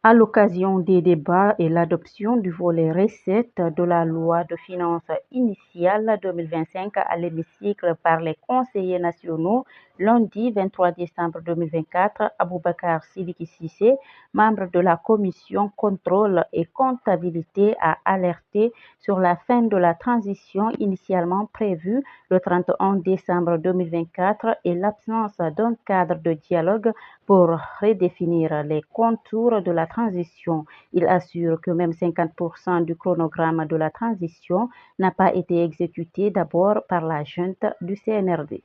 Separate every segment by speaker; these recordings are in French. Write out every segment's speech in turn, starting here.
Speaker 1: À l'occasion des débats et l'adoption du volet recettes de la loi de finances initiale 2025 à l'hémicycle par les conseillers nationaux, lundi 23 décembre 2024, Aboubacar Sidiki Sissé, membre de la commission contrôle et comptabilité, a alerté sur la fin de la transition initialement prévue le 31 décembre 2024 et l'absence d'un cadre de dialogue pour redéfinir les contours de la transition. Il assure que même 50% du chronogramme de la transition n'a pas été exécuté d'abord par la junte du CNRD.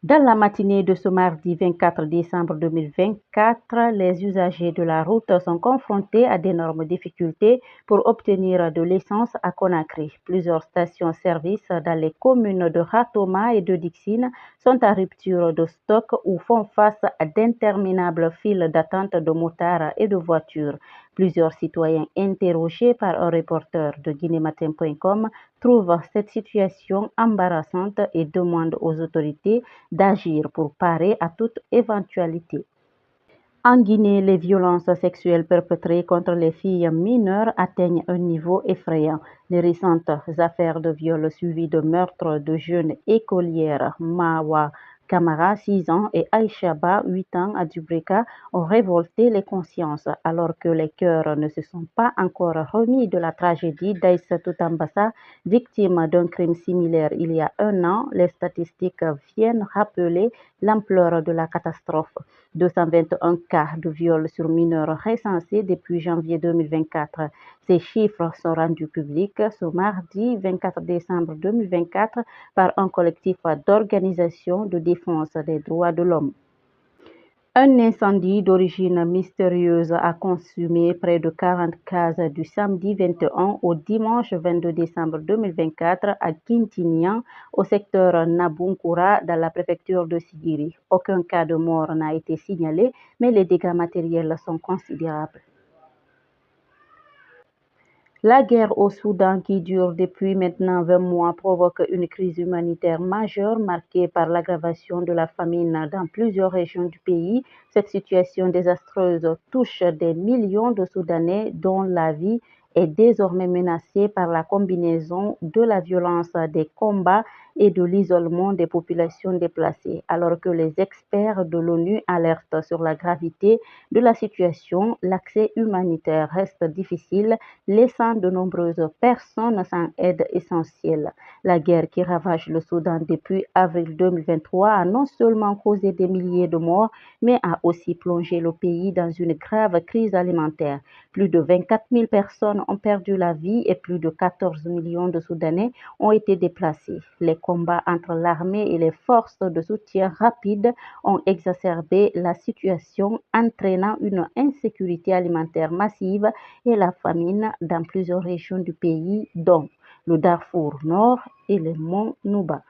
Speaker 1: Dans la matinée de ce mardi 24 décembre 2024, les usagers de la route sont confrontés à d'énormes difficultés pour obtenir de l'essence à Conakry. Plusieurs stations-service dans les communes de Ratoma et de Dixine sont à rupture de stock ou font face à d'interminables files d'attente de motards et de voitures. Plusieurs citoyens interrogés par un reporter de guinématin.com trouvent cette situation embarrassante et demandent aux autorités d'agir pour parer à toute éventualité. En Guinée, les violences sexuelles perpétrées contre les filles mineures atteignent un niveau effrayant. Les récentes affaires de viol suivies de meurtres de jeunes écolières Mawa Camara, 6 ans, et Aïcha Ba, 8 ans, à Dubreka, ont révolté les consciences. Alors que les cœurs ne se sont pas encore remis de la tragédie d'Aïssatou Tambassa, victime d'un crime similaire il y a un an, les statistiques viennent rappeler l'ampleur de la catastrophe. 221 cas de viol sur mineurs recensés depuis janvier 2024. Ces chiffres sont rendus publics ce mardi 24 décembre 2024 par un collectif d'organisations de défense des droits de l'homme. Un incendie d'origine mystérieuse a consumé près de 40 cases du samedi 21 au dimanche 22 décembre 2024 à Quintignan, au secteur Nabunkoura, dans la préfecture de Sigiri. Aucun cas de mort n'a été signalé, mais les dégâts matériels sont considérables. La guerre au Soudan, qui dure depuis maintenant 20 mois, provoque une crise humanitaire majeure marquée par l'aggravation de la famine dans plusieurs régions du pays. Cette situation désastreuse touche des millions de Soudanais dont la vie est désormais menacée par la combinaison de la violence des combats et de l'isolement des populations déplacées. Alors que les experts de l'ONU alertent sur la gravité de la situation, l'accès humanitaire reste difficile, laissant de nombreuses personnes sans aide essentielle. La guerre qui ravage le Soudan depuis avril 2023 a non seulement causé des milliers de morts, mais a aussi plongé le pays dans une grave crise alimentaire. Plus de 24 000 personnes ont perdu la vie et plus de 14 millions de Soudanais ont été déplacés. Les combats entre l'armée et les forces de soutien rapide ont exacerbé la situation, entraînant une insécurité alimentaire massive et la famine dans plusieurs régions du pays, dont le Darfour Nord et les monts Nouba.